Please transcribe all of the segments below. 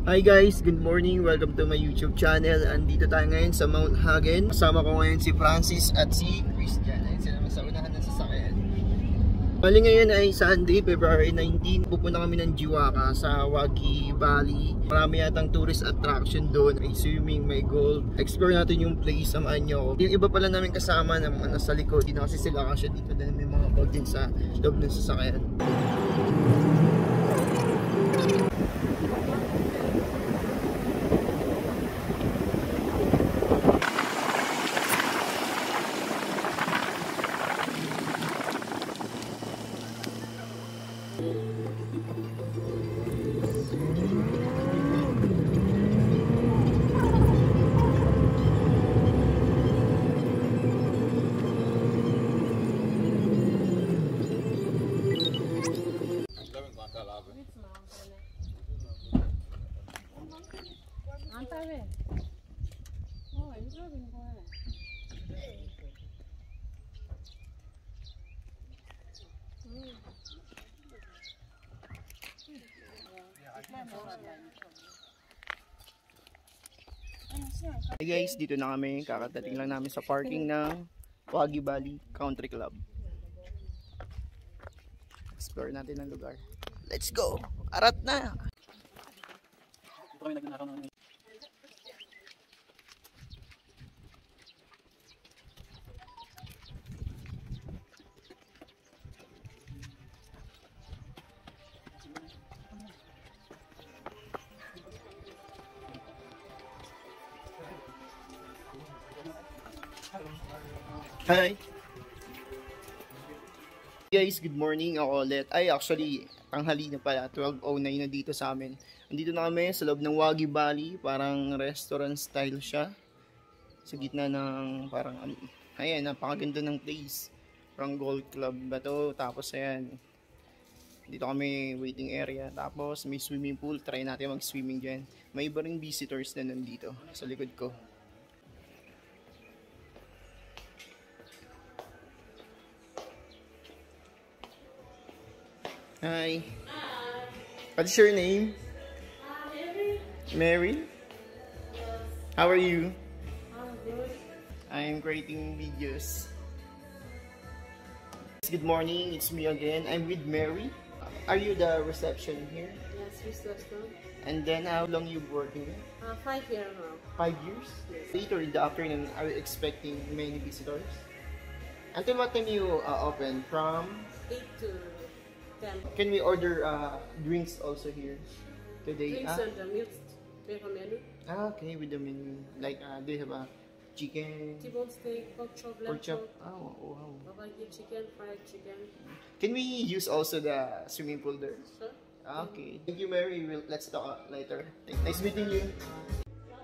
Hi guys, good morning. Welcome to my YouTube channel. Andito tayo ngayon sa Mount Hagen. Kasama ko ngayon si Francis at si Christian. Ayun sila sa unahan ng sasakyan. Bali ngayon ay Sunday, February 19. Pupunta kami ng Jiwaka sa Wagi Valley. Marami yatang tourist attraction doon. May swimming, may golf. Explore natin yung place. Samahan nyo ako. Yung iba pala namin kasama na nasa likod. Dito kasi sila kasi dito din may mga bag din sa loob ng sasakyan. Hey guys, dito na kami. Kakadating lang namin sa parking ng Wagi Valley Country Club. Explore natin ang lugar. Let's go! Arat na! Hi! Guys, good morning. Ako ulit. Ay, actually, tanghali na pala. 12:09 na dito sa amin. Andito na kami sa loob ng Wagi Valley. Parang restaurant style siya. Sa gitna ng parang, ayan, napakaganda ng place. Parang golf club ba to? Tapos ayan, dito kami waiting area. Tapos may swimming pool. Try natin mag-swimming dyan. May iba ring visitors na nandito sa likod ko. Hi. What's your name? Mary. Mary? Yes. How are you? I'm good. I'm creating videos. Good morning, it's me again. I'm with Mary. Are you the reception here? Yes, reception. And then how long you working here? 5 years now. 5 years? Yes. Later in the afternoon, are you expecting many visitors? Until what time you open? From? 8 to 10. Can we order drinks also here today? Drinks and the meals. Do you have a menu? Okay, with the menu. Like, do you have a chicken? T-bone steak, pork chop, lamb Pork chop? chop, Oh, wow. barbecue chicken, fried chicken. Can we use also the swimming pool there? Sure. Okay. Thank you, Mary. Let's talk later. Nice meeting you.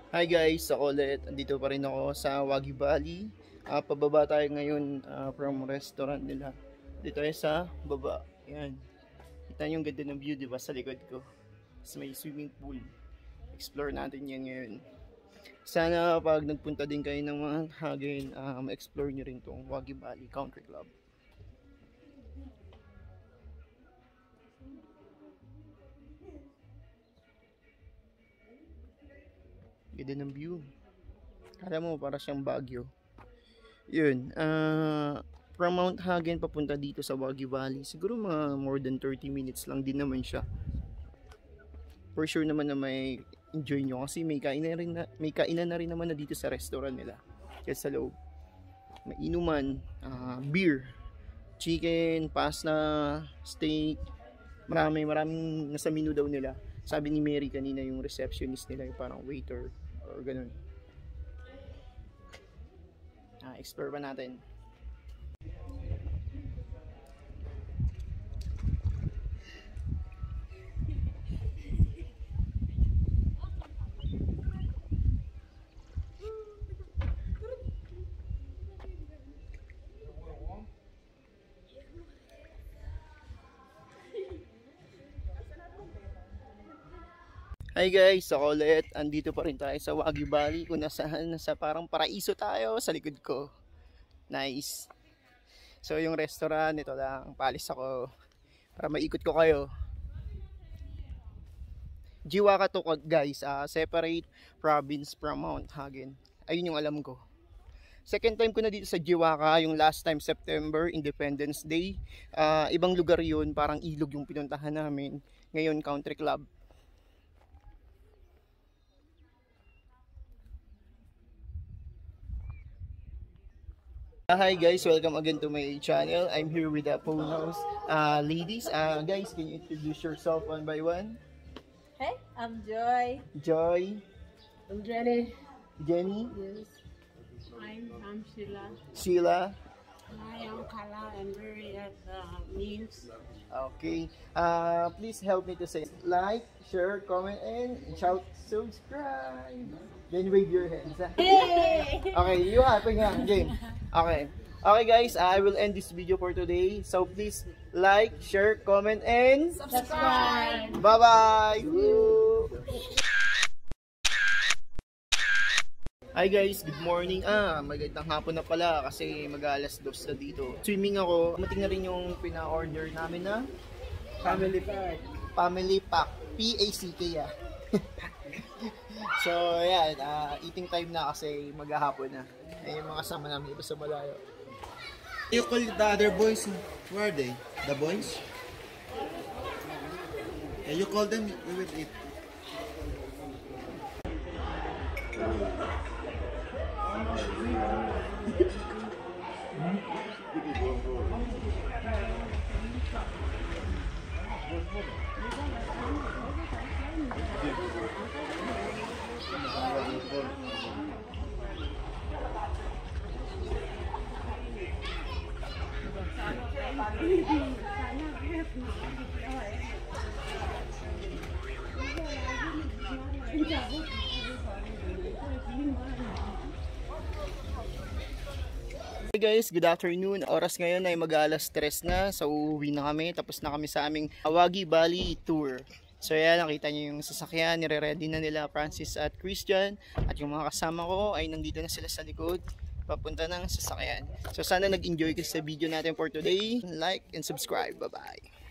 Hi guys, ako ulit. Andito pa rin ako sa Wagi Valley. Pababa tayo ngayon from restaurant nila. Dito tayo sa baba. Yan. Kita nyo yung ganda ng view, diba? Sa likod ko. Tapos may swimming pool. Explore natin yan ngayon. Sana pag nagpunta din kayo ng mga Hagen, ma-explore nyo rin tong Wagi Valley Country Club. Ganda ng view. Kala mo para siyang Baguio. Yun. From Mount Hagen papunta dito sa Wagi Valley. Siguro mga more than 30 minutes lang din naman siya. For sure naman na may enjoy nyo kasi may kainan na rin naman na dito sa restaurant nila. Kaya sa loob. May inuman, beer, chicken, pasta, steak. Maraming nasa menu daw nila. Sabi ni Mary kanina yung receptionist nila, yung parang waiter or ganun. Explore pa natin. Hi guys, ako ulit. Andito pa rin tayo sa Wagi Valley kung nasaan, nasa parang paraiso tayo sa likod ko. Nice. So yung restaurant, ito lang, paalis ako para maikot ko kayo. Jiwaka to guys, separate province from Mount Hagen. Ayun yung alam ko. Second time ko na dito sa Jiwaka, yung last time September, Independence Day. Ibang lugar yun, parang ilog yung pinuntahan namin. Ngayon, country club. Hi guys, welcome again to my channel. I'm here with the Ponos ladies. Guys, can you introduce yourself one by one? Hey, I'm Joy. Joy, I'm Jenny. Jenny, Yes. I'm Sheila. Sheila. I am Kala and very at meals. Okay. Please help me to say like, share, comment, and shout subscribe. Then wave your hands. Okay, you happy nga, game. Okay. Okay guys, I will end this video for today. So please like, share, comment, and Subscribe. bye-bye! Hi guys, good morning. Magandang hapon na pala kasi mag-alas 2 na dito. Swimming ako. Mating na rin yung pina-order namin na family pack. Family pack. P-A-C-K So, ayan. Eating time na kasi maghahapon na. Ay, yung mga kasama namin iba sa malayo. You call the other boys, where are they? The boys? Yeah, you call them, we will eat. Hey guys, good afternoon. Oras ngayon ay mag-alas 3 na. So uuwi na kami. Tapos na kami sa aming Awagi Valley Tour. So yan, nakita nyo yung sasakyan. Nire-ready na nila Francis at Christian. At yung mga kasama ko ay nandito na sila sa likod. Papunta ng sasakyan. So sana nag-enjoy kayo sa video natin for today. Like and subscribe. Bye-bye.